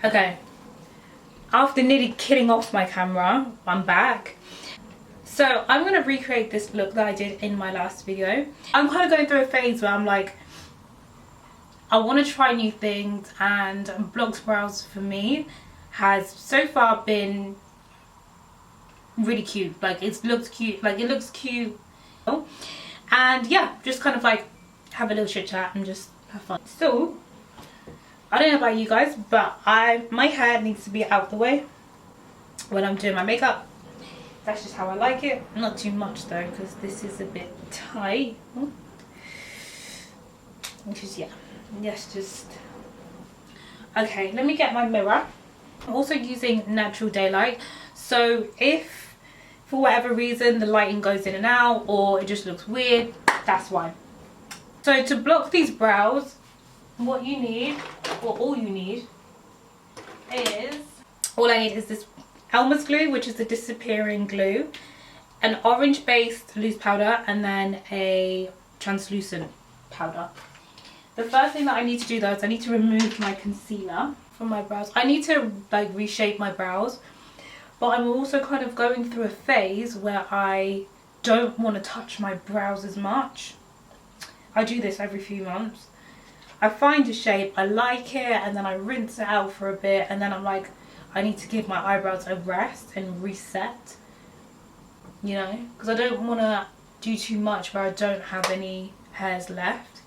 Okay, after nearly killing off my camera, I'm back. So I'm going to recreate this look that I did in my last video. I'm kind of going through a phase where I'm like, I want to try new things, and blocked brows for me has so far been really cute. Like, it looks cute, like it looks cute. And yeah, just kind of like have a little chit chat and just have fun. So I don't know about you guys, but my hair needs to be out of the way when I'm doing my makeup. That's just how I like it. Not too much though, because this is a bit tight. Which is, yeah, yes, just okay. Let me get my mirror. I'm also using natural daylight, so if for whatever reason the lighting goes in and out or it just looks weird, that's why. So to block these brows, what you need, or all you need, is, all I need is this Elmer's glue, which is the disappearing glue, an orange based loose powder, and then a translucent powder. The first thing that I need to do though is I need to remove my concealer from my brows. I need to like reshape my brows, but I'm also kind of going through a phase where I don't want to touch my brows as much. I do this every few months. I find a shape, I like it, and then I rinse it out for a bit, and then I'm like, I need to give my eyebrows a rest and reset, you know, because I don't want to do too much where I don't have any hairs left.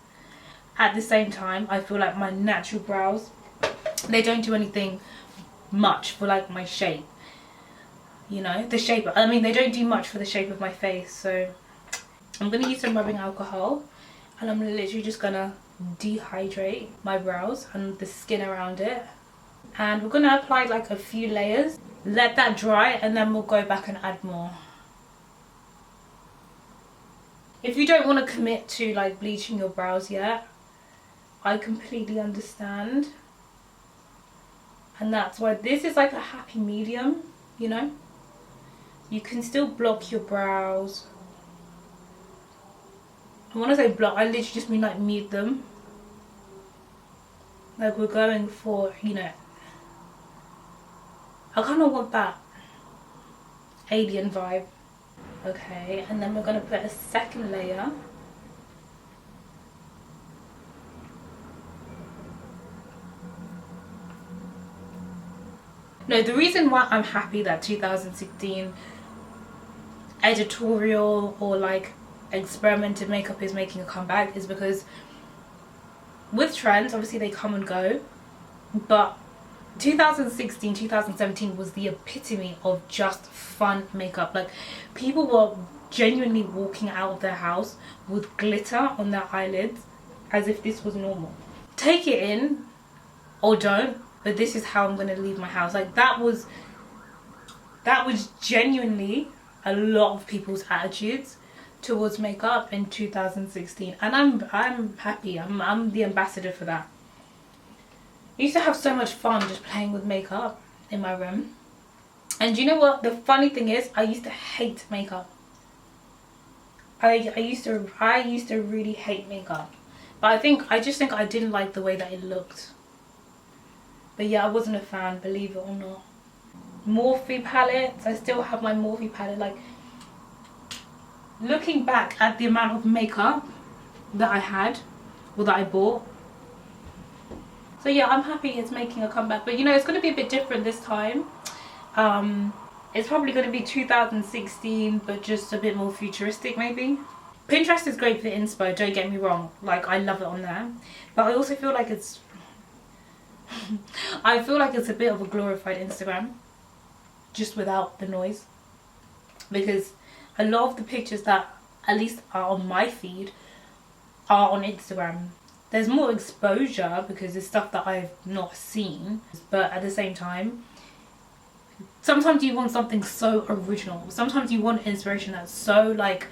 At the same time, I feel like my natural brows, they don't do anything much for like my shape, you know, the shape, I mean, they don't do much for the shape of my face. So I'm going to use some rubbing alcohol, and I'm literally just going to dehydrate my brows and the skin around it, and we're going to apply like a few layers, let that dry, and then we'll go back and add more. If you don't want to commit to like bleaching your brows yet, I completely understand, and that's why this is like a happy medium, you know. You can still block your brows. And when I say block, I literally just mean like mute them. Like, we're going for, you know, I kind of want that alien vibe. Okay, and then we're going to put a second layer. No, the reason why I'm happy that 2016 editorial or like experimental makeup is making a comeback is because with trends, obviously they come and go, but 2016, 2017 was the epitome of just fun makeup. Like, people were genuinely walking out of their house with glitter on their eyelids as if this was normal. Take it in or don't, but this is how I'm going to leave my house. Like, that was genuinely a lot of people's attitudes towards makeup in 2016, and I'm happy. I'm the ambassador for that. I used to have so much fun just playing with makeup in my room. And you know what the funny thing is, I used to hate makeup. I used to really hate makeup, but I just think I didn't like the way that it looked. But yeah, I wasn't a fan, believe it or not. Morphe palettes, I still have my Morphe palette. Like, looking back at the amount of makeup that I had or that I bought, so yeah, I'm happy it's making a comeback. But you know, it's going to be a bit different this time. It's probably going to be 2016, but just a bit more futuristic maybe. Pinterest is great for inspo, don't get me wrong, like I love it on there, but I also feel like it's I feel like it's a bit of a glorified Instagram, just without the noise, because a lot of the pictures that at least are on my feed are on Instagram. There's more exposure because it's stuff that I've not seen, but at the same time, sometimes you want something so original. Sometimes you want inspiration that's so like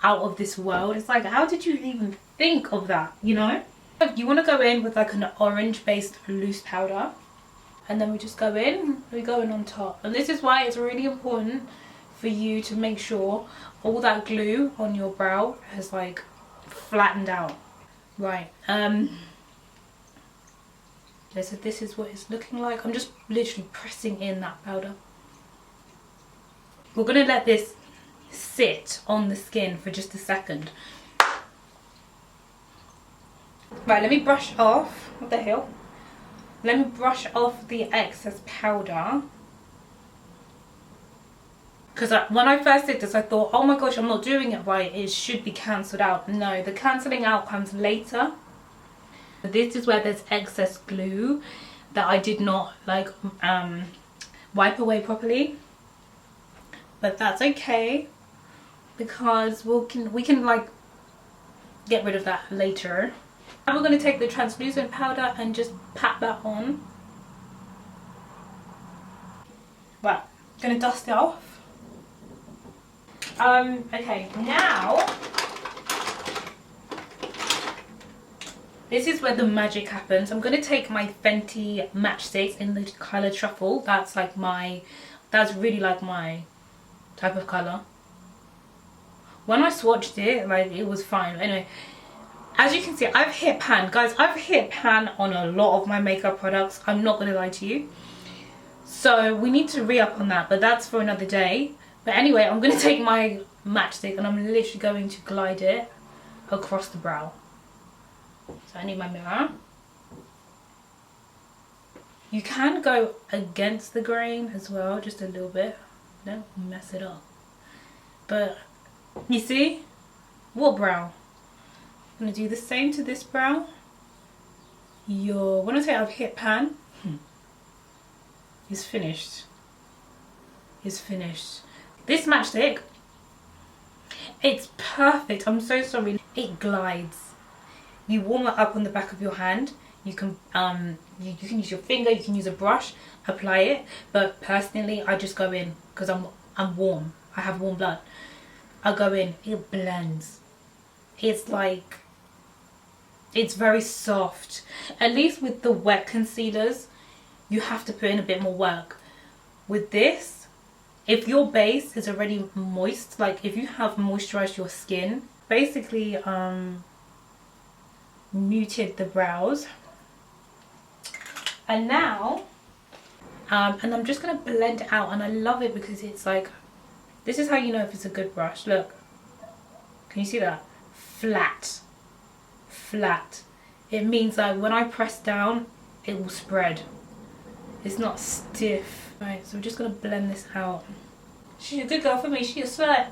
out of this world. It's like, how did you even think of that, you know? You want to go in with like an orange based loose powder, and then we just go in on top. And this is why it's really important for you to make sure all that glue on your brow has like flattened out. Right, Okay, so this is what it's looking like. I'm just literally pressing in that powder. We're going to let this sit on the skin for just a second. Right, let me brush off. What the hell? Let me brush off the excess powder. Because when I first did this, I thought, oh my gosh, I'm not doing it right. It should be cancelled out. No, the cancelling out comes later. This is where there's excess glue that I did not like wipe away properly. But that's okay, because we can like get rid of that later. Now we're going to take the translucent powder and just pat that on. Right, I'm going to dust it off. Okay, now this is where the magic happens. I'm going to take my Fenty matchsticks in the colour Truffle. That's really like my type of colour. When I swatched it, like, it was fine. Anyway, as you can see, I've hit pan. Guys, I've hit pan on a lot of my makeup products. I'm not going to lie to you. So we need to re-up on that, but that's for another day. But anyway, I'm going to take my matchstick and I'm literally going to glide it across the brow. So I need my mirror. You can go against the grain as well, just a little bit. Don't mess it up. But you see, what brow? I'm gonna do the same to this brow. When I say I've hit pan, it's finished. It's finished. This matchstick, it's perfect. I'm so sorry. It glides. You warm it up on the back of your hand. You can you can use your finger, you can use a brush, apply it. But personally, I just go in because I'm warm. I have warm blood. I go in. It blends. It's like, it's very soft. At least with the wet concealers, you have to put in a bit more work. With this, if your base is already moist, like if you have moisturized your skin, basically muted the brows. And now and I'm just gonna blend it out, and I love it because it's like, this is how you know if it's a good brush. Look, can you see that? Flat. It means that when I press down, it will spread. It's not stiff. Right, so we're just gonna blend this out. She's a good girl for me. She's a slut.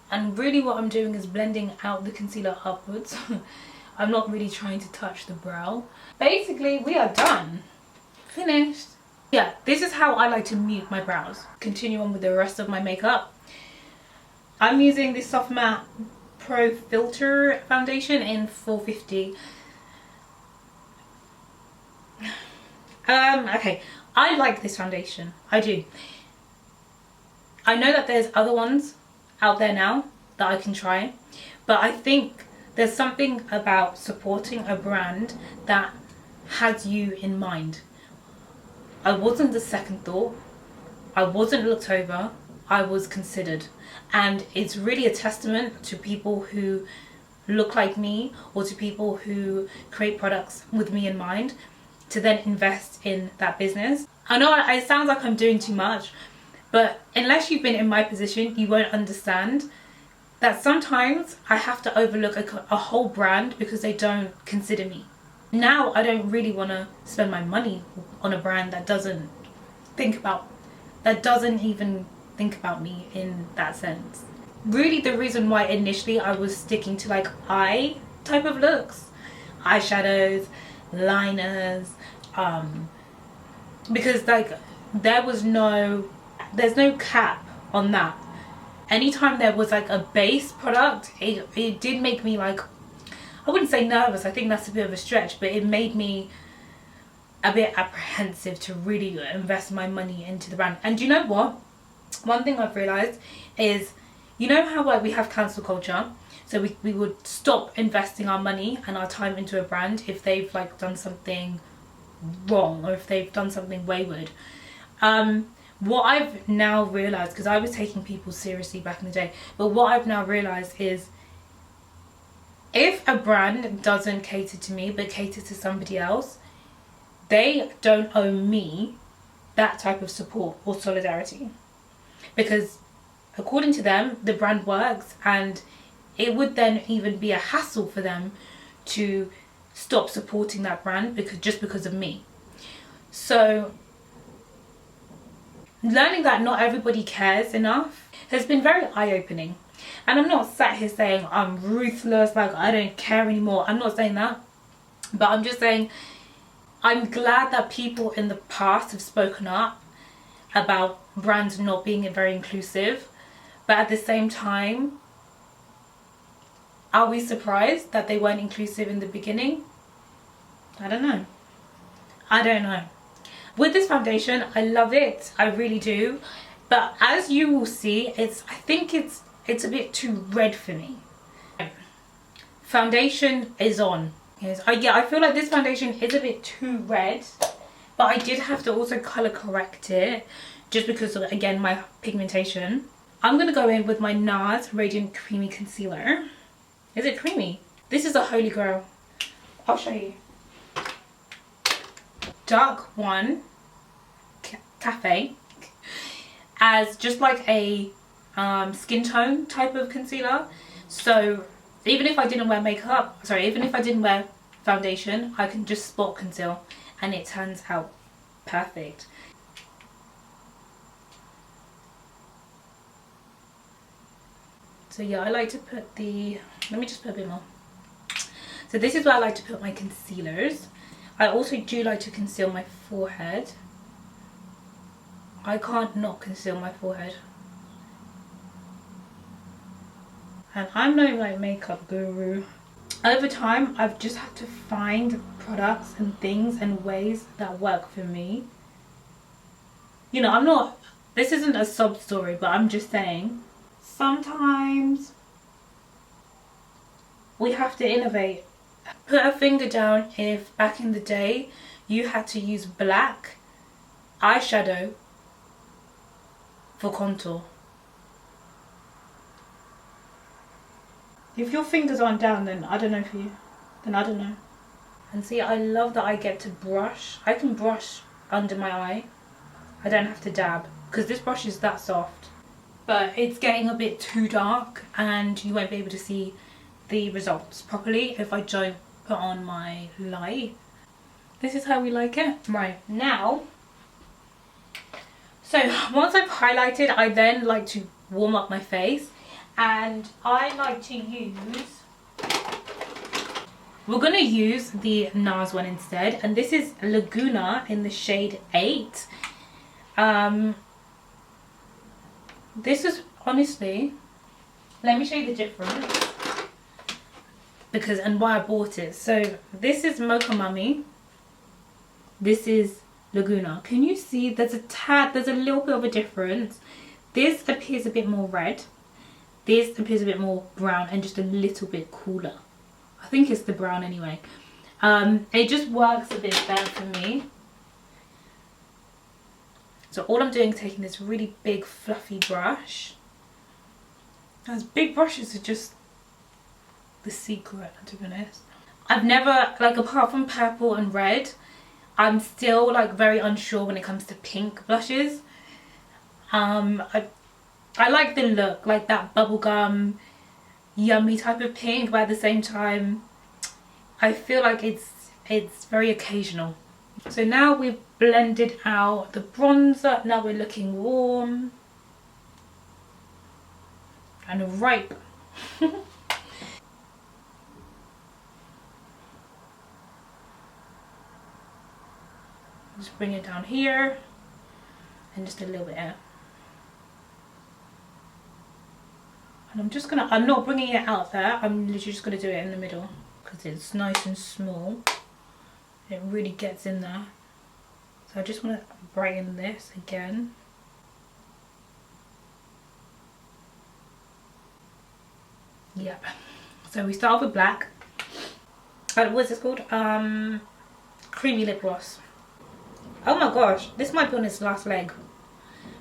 And really what I'm doing is blending out the concealer upwards. I'm not really trying to touch the brow. Basically, we are done. Finished. Yeah, this is how I like to mute my brows. Continue on with the rest of my makeup. I'm using this Soft Matte Pro Filter foundation in 450. Okay, I like this foundation. I do. I know that there's other ones out there now that I can try, but I think there's something about supporting a brand that has you in mind. I wasn't the second thought. I wasn't looked over. I was considered. And it's really a testament to people who look like me, or to people who create products with me in mind, to then invest in that business. I know it sounds like I'm doing too much, but unless you've been in my position, you won't understand that sometimes I have to overlook a whole brand because they don't consider me. Now I don't really want to spend my money on a brand that doesn't even think about me in that sense. Really, the reason why initially I was sticking to like eye type of looks, eyeshadows, liners, because like there's no cap on that. Anytime there was like a base product, it did make me like, I wouldn't say nervous, I think that's a bit of a stretch, but it made me a bit apprehensive to really invest my money into the brand. And you know what? One thing I've realised is, you know how like we have cancel culture, so we would stop investing our money and our time into a brand if they've like done something wrong, or if they've done something wayward. What I've now realised, because I was taking people seriously back in the day, but what I've now realised is If a brand doesn't cater to me but caters to somebody else, they don't owe me that type of support or solidarity, because according to them the brand works, and it would then even be a hassle for them to stop supporting that brand because of me. So learning that not everybody cares enough has been very eye-opening. And I'm not sat here saying I'm ruthless, like I don't care anymore. I'm not saying that, but I'm just saying I'm glad that people in the past have spoken up about brands not being very inclusive. But at the same time, are we surprised that they weren't inclusive in the beginning? I don't know. I don't know. With this foundation, I love it. I really do. But as you will see, I think it's a bit too red for me. Foundation is on. Yes, I feel like this foundation is a bit too red, but I did have to also color correct it just because of, again, my pigmentation. I'm gonna go in with my NARS Radiant Creamy Concealer. Is it creamy? This is a holy grail. I'll show you. Dark one, Cafe, as just like a skin tone type of concealer. So even if I didn't wear makeup, even if I didn't wear foundation, I can just spot conceal and it turns out perfect. So yeah, I like to put let me just put a bit more. So this is where I like to put my concealers. I also do like to conceal my forehead. I can't not conceal my forehead. And I'm no like makeup guru. Over time, I've just had to find products and things and ways that work for me. You know, this isn't a sob story, but I'm just saying, sometimes we have to innovate. Put a finger down if back in the day you had to use black eyeshadow for contour. If your fingers aren't down, then I don't know for you. Then I don't know. And see, I love that I get to brush. I can brush under my eye. I don't have to dab because this brush is that soft. But it's getting a bit too dark and you won't be able to see the results properly if I don't put on my light. This is how we like it. Right, now, so once I've highlighted, I then like to warm up my face. And I like to use, we're going to use the NARS one instead. And this is Laguna in the shade 8. This is honestly, let me show you the difference. And why I bought it. So this is Mocha Mummy. This is Laguna. Can you see there's a little bit of a difference. This appears a bit more red. This appears a bit more brown and just a little bit cooler. I think it's the brown anyway. It just works a bit better for me. So all I'm doing is taking this really big fluffy brush. Those big brushes are just the secret, to be honest. I've never, like, apart from purple and red, I'm still like very unsure when it comes to pink blushes. I like the look, like that bubblegum, yummy type of pink, but at the same time, I feel like it's very occasional. So now we've blended out the bronzer, now we're looking warm and ripe. Just bring it down here and just a little bit out. And I'm not bringing it out there, I'm literally just going to do it in the middle because it's nice and small. It really gets in there. So I just want to brighten this again. Yep. So we start off with black. What's this called? Creamy lip gloss. Oh my gosh, this might be on its last leg.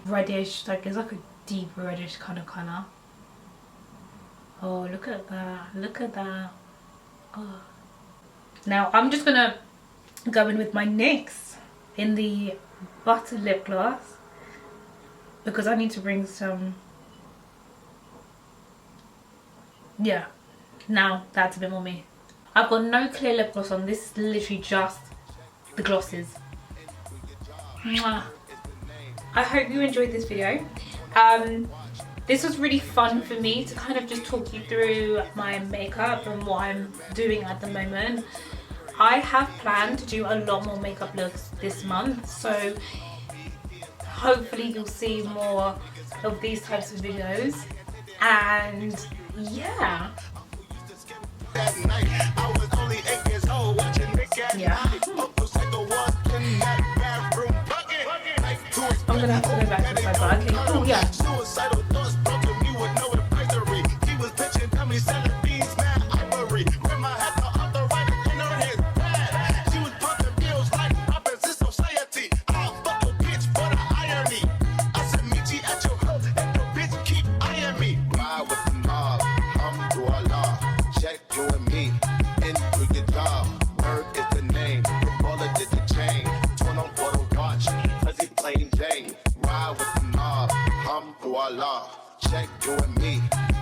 Reddish, like it's like a deep reddish kind of colour. Oh, look at that, look at that. Now I'm just gonna go in with my NYX in the butter lip gloss because I need to bring some, yeah, now that's a bit more me. I've got no clear lip gloss on. This is literally just the glosses. Mwah. I hope you enjoyed this video. This was really fun for me to kind of just talk you through my makeup and what I'm doing at the moment. I have planned to do a lot more makeup looks this month, so hopefully you'll see more of these types of videos. And yeah. I'm gonna have to go back to my bag. Oh yeah. Check you and me.